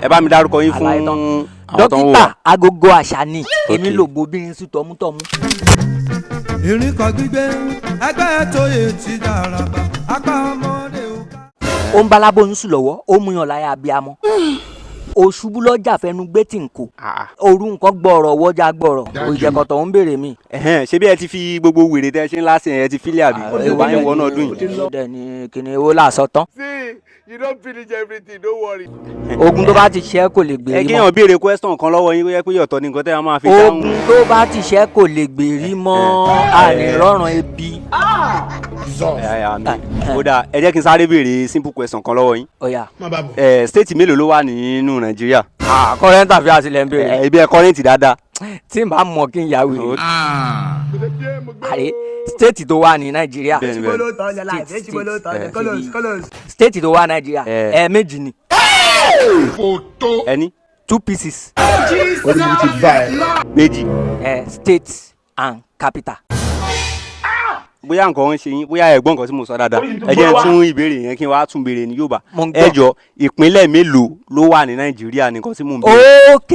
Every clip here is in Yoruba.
ẹ bá mi dárúkọ yín fún àwọn tó ń wò. Dokita AgogoAsa ni èmi ló bobìnrin sí tọmútọmú. ìrìn kan gbígbé ẹgbẹ́ tó yẹ ti dára bá apá ọmọdé o. ó ń balábóyún sùn lọ́wọ́ ó mú yàn láyà abiyamọ. òṣùbù lọ́jà fẹnu gbé tí n kò. òru nǹkan gbọ̀rọ̀ wọ́jà gbọ̀rọ̀ òjẹ̀kọ̀tọ̀ ń béèrè mi. ṣé bí ẹ ti fi gbogbo wèrè tẹ ṣe ńlá sí ẹ ti fílẹ̀ àbí ìwà yẹn wọnà ọdún yìí. dẹni kìnìún owó làásọ tán. See, you don't finish everything, don't worry. ogun tó bá ti ṣẹ́ kò lè gbèrí mọ́. kéèyàn béèrè question kan lọ́wọ́ yín pé ọ̀tọ̀ ni nǹkan tẹ́ ẹ máa fi dáhùn. ogun tó bá ti ṣẹ́ kò lè gbèrí mọ́ ànírọ̀rùn ebi. kódà ẹ jẹ́ kí n sáré béèrè simple question kan lọ́wọ́ yín. ọ̀yà. state mélòó ló wà nínú nàìjíríà. current affairs lẹ́ ń béèrè. ibi ẹ current dáadáa. tí n bá mọ̀ kí n yà wèrè. àrẹ state tó wà ní nàìjíríà. state tó wà nàìjíríà méjì ni. ẹni. 2 pieces. méjì. state and capital. bóyá nǹkan ń ṣe yín bóyá ẹ̀gbọ́n nǹkan tí mo sọ dáadáa ẹ jẹ́ tún ìbéèrè yẹn kí n wá tún béèrè ní Yorùbá. ẹ jọ ìpínlẹ̀ mélòó ló wà ní nàìjíríà nìkan tí mò ń béèrè. ok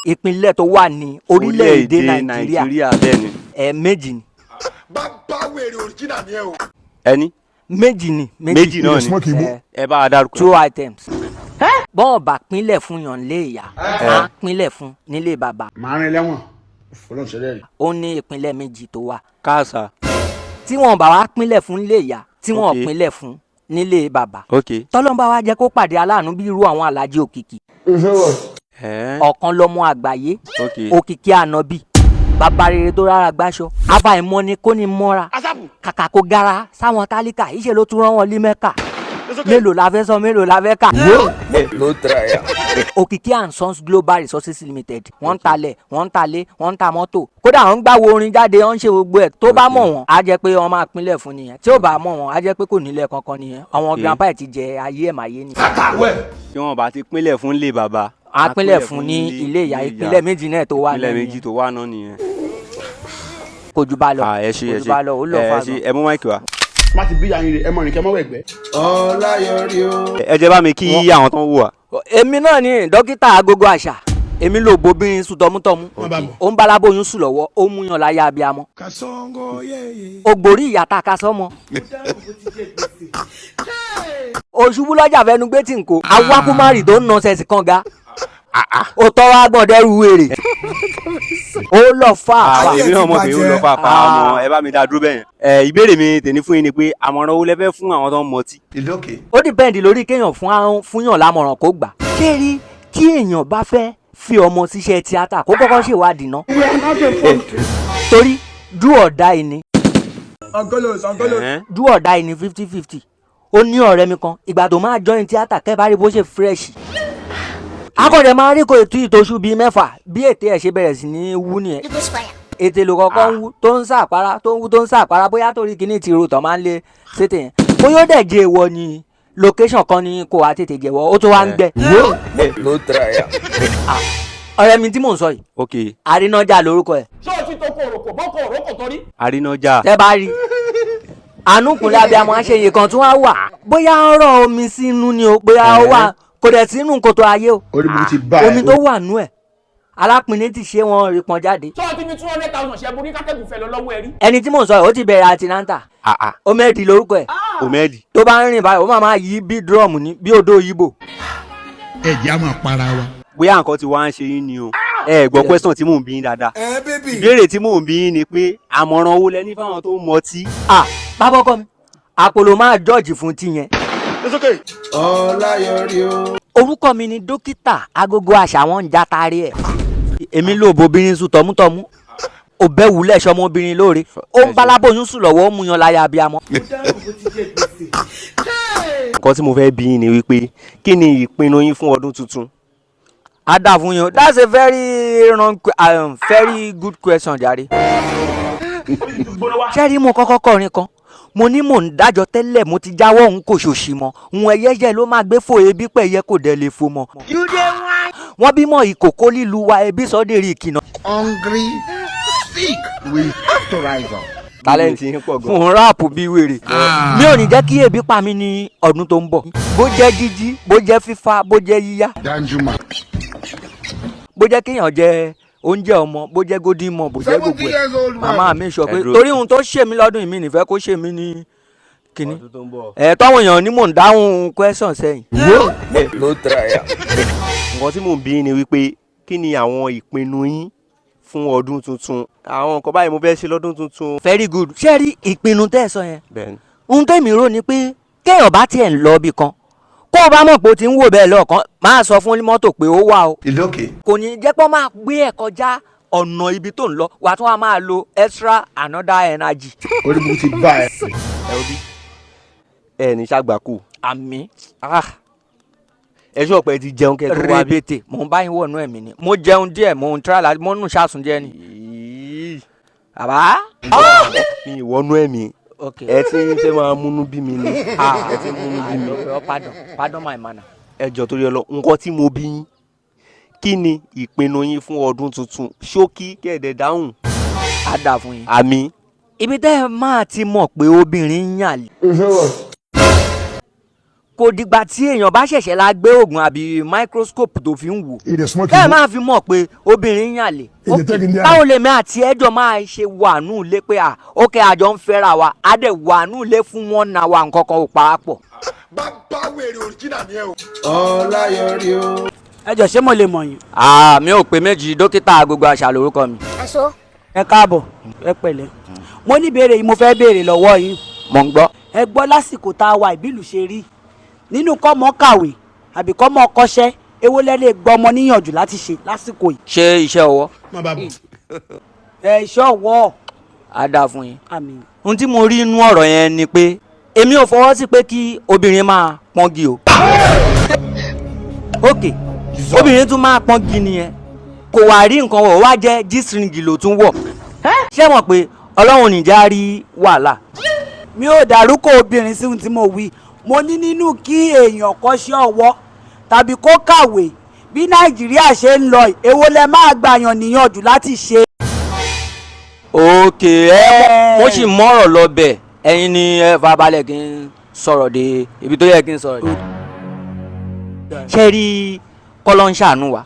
ìpínlẹ̀ tó wà ní orílẹ̀-èdè nàìjíríà bẹ́ẹ̀ ni. méjì ni. Bàbá wèrè original ni ẹ o. ẹni. méjì ni. méjì náà ni ẹ bá a dárúkọ. 2 items. bọ́ọ̀ bá pínlẹ̀ fún yàn lé ìyá á pínlẹ̀ fún nílé bàbá. Màá rìn lẹ́wọ̀n fọlọ́ọ̀ṣẹ́lẹ̀ rí. ó ní ìpínlẹ̀ méjì tó wà. káàsà. tí wọn bá wá pínlẹ̀ fún nílé ìyá tí wọn pínlẹ̀ fún nílé bàbá. tọ́lọ́mbà wa jẹ́ kó pàdé aláàánú bí irú àwọn alájí òkìkí. ọ̀kan lọ́mọ àgbáyé òkìkí ànábì bàbá rere tó rárá gbáṣọ àbáìmọ́ ni kò ní mọ́ra kàkà kó gara sáwọn tálíkà ìṣe ló tún rán wọn lé Mẹ́kà. mélòó la fẹ́ sọ mélòó la fẹ́ kà. ló tẹ̀ra yà. òkìkí and Sons Global Resources Limited wọ́n ń talẹ̀ wọ́n ń talé wọ́n ń ta mọ́tò kódà wọ́n ń gbàwó orin jáde wọ́n ń ṣe gbogbo ẹ̀ tó bá mọ̀ wọ́n á jẹ́ pé wọ́n máa pínlẹ̀ fún nìyẹn tí ó bá mọ̀ wọ́n á jẹ́ pé kò nílẹ̀ kankan nìyẹn àwọn grandpa ẹ̀ ti jẹ ayé ẹ̀ máyé ni. tí wọ́n bá ti pínlẹ̀ fún ilé bàbá. á pínlẹ̀ fún ní ilé ìyá ìpínlẹ̀ méjì náà tó wà ìpínlẹ̀ méjì tó wà náà nìyẹn. kò jù bá lọ kò jù bá lọ ó lọ fà lọ. ẹ mú máìkì wá. má ti bí yanyin rẹ ẹ mọ nìkẹ́ mọ́wọ́ ẹ̀gbẹ́. ọláyọrí o. ẹ jẹ́ bá mi kí àwọn tó ń wò wá. èmi náà ni Dokita AgogoAsa èmi ló bobìnrin sùn tọmútọmú ó ń balábóyún sùn lọ́wọ́ ó mú yàn láyà abiyamọ. ògbórí ìyàtà kasọmọ. òṣùbù lọ́jà fẹnu gbé tí n kò awákúmárì tó ń nà sẹ́sì kan ga ó tọrọ agbọ̀ndẹ́rù wèrè ó lọ fà. èmi náà mọ̀ pé ó lọ fà ọmọ ẹ bá mi dá dúró bẹ́yẹn. ìbéèrè mi tèmi fún yín ni pé àmọ̀ràn owó lẹ́fẹ́ fún àwọn tó ń mọtí. ó dìpẹ́ǹdì lórí kéèyàn fún yàn lámọ̀ràn kó gbà. ṣé rí tí èèyàn bá fẹ́ fi ọmọ síṣẹ́ tíátà kó kọ́kọ́ ṣèwádìí ná. torí do or die ni. do or die ni 50-50. ó ní ọ̀rẹ́ mi kan ìgbà tó máa join tíátà kẹ́ bá rí bó ṣe fresh. akọ̀dẹ̀ máa rí kò ètò ìtòṣù bíi 6 bí ètè ẹ̀ ṣe bẹ̀rẹ̀ sí ní wú nìyẹn. ètè ló kọ́kọ́ ń wú tó ń sàpárá tó ń wú tó ń sàpárá bóyá torí kíní ti ro tán máa ń lé sétè yẹn bóyá ó dẹ̀ jẹ́ èèwọ̀ ni location kan ni kò wá tètè jẹ́wọ́ ó tó wá ń gbẹ. ló tẹ̀ra yà. ọ̀rẹ́ mi tí mò ń sọ yìí àrínájà lórúkọ ẹ̀. ṣé o ti tó kòròkò bọ́kọ̀ òrókò torí. àrínájà. tẹ́ bá rí ànúkùnrin abiyamọ àṣeyè kan tún wá wà bóyá ń rọ omi sínú ni o bóyá ó wà kò dẹ̀ sínú kòtò ayé o omi tó wà nú ẹ̀ alápinni ti ṣe wọn rí pọn jáde. ṣé o ti fi 200,000 ṣe borí kákẹ́gùn fẹ́ lọ lọ́wọ́ ẹ rí. ẹni tí mò ń sọ yìí ó ti bẹ̀rẹ̀ àtìnáńtà omedi lórúkọ ẹ̀ omedi tó bá ń rìn báyìí ó máa yí bí drum ní bí odò yíbò. ẹ̀jẹ̀ á máa para wa. bóyá nǹkan tí wàá ń ṣe yín ni o ẹ gbọ́ question tí mò ń bí yín dáadáa ìbéèrè tí mò ń bí yín ni pé àmọ̀ràn owó lẹ́ni fáwọn tó ń mọtí. bàbá ọkọ mi àpòlò máa jọ́ọ̀jì fún tíyẹn. ọláyọrí o. orúkọ mi ni Dokita AgogoAsa wọn ń játari ẹ̀. èmi ló bobìnrin sùn tọmútọmú òbẹ́ wulẹ̀ sọmọbìnrin lóore ó ń balábóyún sùn lọ́wọ́ ó mú yan láyà abiyamọ. nǹkan tí mo fẹ́ bí yín ni wípé kí ni ìpinnu yín fún ọdún tuntun. a dà fún yín that's a very good question jàre. ṣẹ́rí mo kọ́kọ́ kọrin kan mo ní mò ń dájọ́ tẹ́lẹ̀ mo ti jáwọ́ òun kò ṣòṣì mọ́ òun ẹyẹyẹ ló máa gbé fò ebi pẹ̀yẹ kò dẹ̀ lè fò mọ́. wọ́n bímọ ìkòkò lílu wa ebi sọ́dẹ̀rì ìkìnà. hungry sick with afterizer. talent yín pọ̀ gan. fún ráàpù bí wèrè. mi ò ní jẹ́ kí ebi pa mí ní ọdún tó ń bọ̀. bó jẹ́ jíjí bó jẹ́ fífá bó jẹ́ yíyá. bó jẹ́ kéèyàn jẹ oúnjẹ ọmọ bó jẹ́ golden mọ bó jẹ́ gbogbo ẹ̀ màmá mi sọ pé torí ohun tó ṣe mí lọ́dún yìí mi nífẹ̀ẹ́ kó ṣe mí ní kíní. tọ́wọ́n èèyàn ní mò ń dáhùn question sẹ́yìn. ló tẹ̀ra yà. nǹkan tí mò ń bí ni wípé kí ni àwọn ìpinnu yín fún ọdún tuntun àwọn nǹkan báyìí mo fẹ́ ṣe lọ́dún tuntun. very good ṣé rí ìpinnu tẹ́ ẹ sọ yẹn. bẹ́ẹ̀ni. ohun tẹ́mi rò ni pé kéèyàn bá tiẹ̀ ń lọ ibì kan kó o bá mọ̀ pé o ti ń wò bẹ́ẹ̀ lọ́ọ̀kan máa sọ fún mọ́tò pé ó wà o. ìlú òkè. kò ní jẹ́ pé ó máa gbé ẹ̀ kọjá ọ̀nà ibi tó ń lọ wà á tún wá máa lo extra another energy. orí burúkú ti bá ẹ. ẹ ní ṣàgbákò. àmì ẹ ṣọ́ pé ti jẹun kẹ́ tó wá bí. rẹpẹtẹ mò ń bá yín wọnú ẹ̀mí ni mo jẹun díẹ̀ mo ń tíra mo ń nù ṣàsùn jẹ ni. bàbá. mi ìwọ́nú ẹ̀mí ẹ ti ń fẹ́ máa múnú bí mi ni. ẹ ti ń múnú bí mi. pardon my manner. ẹ jọ torí ọlọ nǹkan tí mo bí yín kí ni ìpinnu yín fún ọdún tuntun ṣókí kẹ̀dẹ̀ dáhùn. á dà fún yín. àmì. ibi tẹ́ ẹ máa ti mọ̀ pé obìnrin ń yàn lé. kò dìgbà tí èèyàn bá ṣẹ̀ṣẹ̀ la gbé oògùn àbí microscope tó fi ń wò. tẹ́ ẹ máa fi mọ̀ pé obìnrin ń yàn lé. báwo lèmi àti ẹjọ́ máa ṣe wà nù lé pé ókè àjọ ń fẹ́ra wa á dẹ̀ wà nù lé fún wọn náà wa nǹkan kan ò parapọ̀. bàbá wèrè òrìjìnà ni ẹ o. ọláyọrí o. ẹ jọ ṣé mo lè mọ̀ yín. mi ò pé méjì dókítà AgogoAsa lórúkọ mi. ẹ káàbọ̀ ẹ pẹ̀lẹ́ mo ní ìbéèrè yìí mo fẹ́ béèrè lọ́wọ́ yín. mo ń gbọ́. ẹ gbọ́ lásìkò tá a wà ìbílù ṣe rí nínú kọ́mọ kàwé àbí kọ́mọ kọ́ṣẹ́ èwo lẹ lè gbọ́ ọmọ níyànjú láti ṣe lásìkò yìí. ṣé iṣẹ́ ọwọ́. má bàa bọ̀. iṣẹ́ ọwọ́. á dáa fún yín. àmín. ohun tí mo rí inú ọ̀rọ̀ yẹn ni pé èmi ò fọwọ́ sí pé kí obìnrin máa pọ́ngi o. ok obìnrin tún máa pọ́ngi nìyẹn kò wá rí nǹkan wọ̀ wá jẹ́ jísìrìngì ló tún wọ̀. ṣé mọ̀ pé ọlọ́run nìjà rí wàhálà. mi ò dárúkọ obìnrin sí ohun tí mo wí mo ní nínú kí èèyàn kọ́ṣẹ́ ọwọ́ tàbí kó kàwé bí nàìjíríà ṣe ń lọ èwo lẹ máa gbàyàn níyànjú láti ṣe. ok mo sì mọ̀rọ̀ lọ bẹ̀ ẹ̀yin ni ẹ farabalẹ̀ kí n sọ̀rọ̀ dé ibi tó yẹ kí n sọ̀rọ̀ dé. ṣé rí kọ́lọ́ ń ṣàánú wa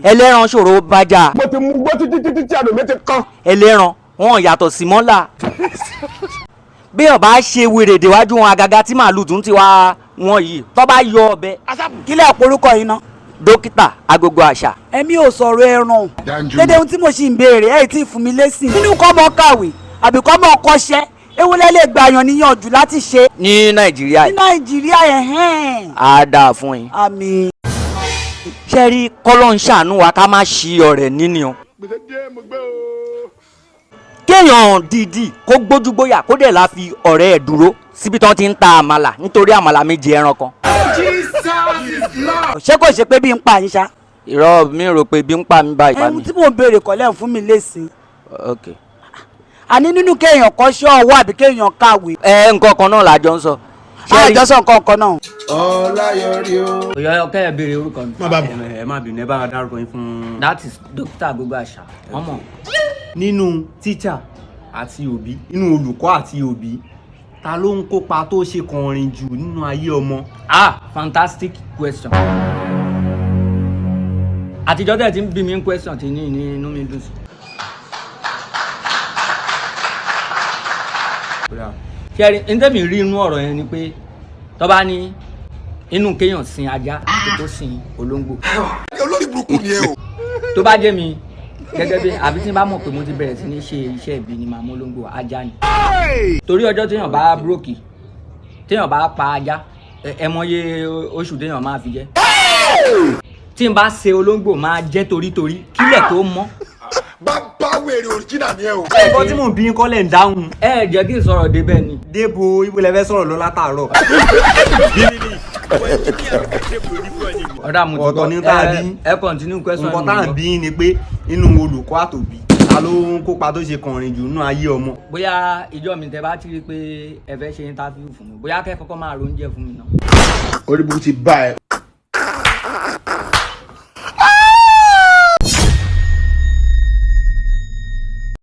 ẹlẹ́ran ṣòro bájà. mo ti mú gbọ́ títí tí àdó mi ti kán. ẹlẹ́ran wọn yàtọ̀ sí mọ́là bí ọba ṣe wèrè déwájú wọn àgàgà tí màálù tún ti wá wọn yìí tó bá yọ ọbẹ. kílẹ̀ porúkọ yìí ná. Dokita AgogoAsa. èmi ò sọ̀rọ̀ ẹran dédé ohun tí mo ṣì ń béèrè ẹ̀ tí ì fún mi lésì. nínú kọ́mọ kàwé àbí kọ́mọ kọ́ṣẹ́ ewu lẹ lè gbàyàn níyànjú láti ṣe. ní nàìjíríà. ní nàìjíríà yẹn. á dáa fún yín. àmín. ṣé rí kọ́lọ́ ń ṣàánú wa ká má ṣí ọ̀rẹ́ níní o. gbèsè díẹ̀ mo gbé o. kéèyàn dìídì kó gbójúgbóyà kó dẹ̀ la fi ọ̀rẹ́ ẹ̀ dúró síbi tí wọ́n ti ń ta àmàlà nítorí àmàlà méjì ẹran kan. ṣé kò ṣe pé bí ń pa yín ṣá. irọ́ mi rò pé bí ń pa mi báyìí pa mi. ẹ̀hún tí mò ń béèrè kọ́lẹ́ ń fún mi lésì. ok. àní nínú kéèyàn kọ́ṣẹ́ ọwọ́ àbí kéèyàn kàwé. nǹkan kan náà làjọ ń sọ. àjọsọ nǹkan kan náà. ọláyọrí o. òyà ọkẹ́ ẹ̀ béèrè orúkọ mi. má bàa bọ̀. ẹ má bínú ẹ bá wa dárúkọ yín fún. that is Dokita AgogoAsa wọ́n mọ̀. nínú tíṣà àti òbí nínú olùkọ́ àti òbí ta ló ń kópa tó ṣe kọrin jù nínú ayé ọmọ. Fantastic question. àtijọ́ tẹ̀ tí ń bí mi ń question tí ní inú mi dùn sí. ṣẹ́rí ntẹ́mi rí inú ọ̀rọ̀ yẹn ni pé tó bá ní inú kéèyàn sin ajá àti kó sin olóńgbò. olórí burúkú ni ẹ o. tó bá jẹ́ mi gẹ́gẹ́ bí àbí tí n bá mọ̀ pé mo ti bẹ̀rẹ̀ sí ní ṣe iṣẹ́ ìbí ni màá mú olóńgbò ajá ni. torí ọjọ́ téèyàn bá búrókì téèyàn bá pa ajá ẹ mọye oṣù téèyàn máa fi jẹ. tí n bá ṣe olóńgbò máa jẹ́ torítorí kílẹ̀ tó mọ́. bàbá wèrè òrìjìnà ni ẹ o. ẹ̀kọ́ tí mò ń bí yín kọ́lẹ̀ ń dáhùn. ẹ jẹ́ kí n sọ̀rọ̀ débẹ̀ ni. débo ibo lẹ fẹ́ sọ̀rọ̀ lọ látàárọ̀. ọ̀dà mo ti ọ̀tọ̀ ní tá a bí. ẹ continue question. nǹkan tá à ń bí ni pé inú olùkọ́ àtòbí ta ló ń kópa tó ṣe kọrin jù nínú ayé ọmọ. bóyá ìjọ mi tẹ bá ti rí i pé ẹ fẹ́ ṣe interview fún mi bóyá kẹ́ kọ́kọ́ máa ro oúnjẹ fún mi náà. orí burúkú ti bá ẹ.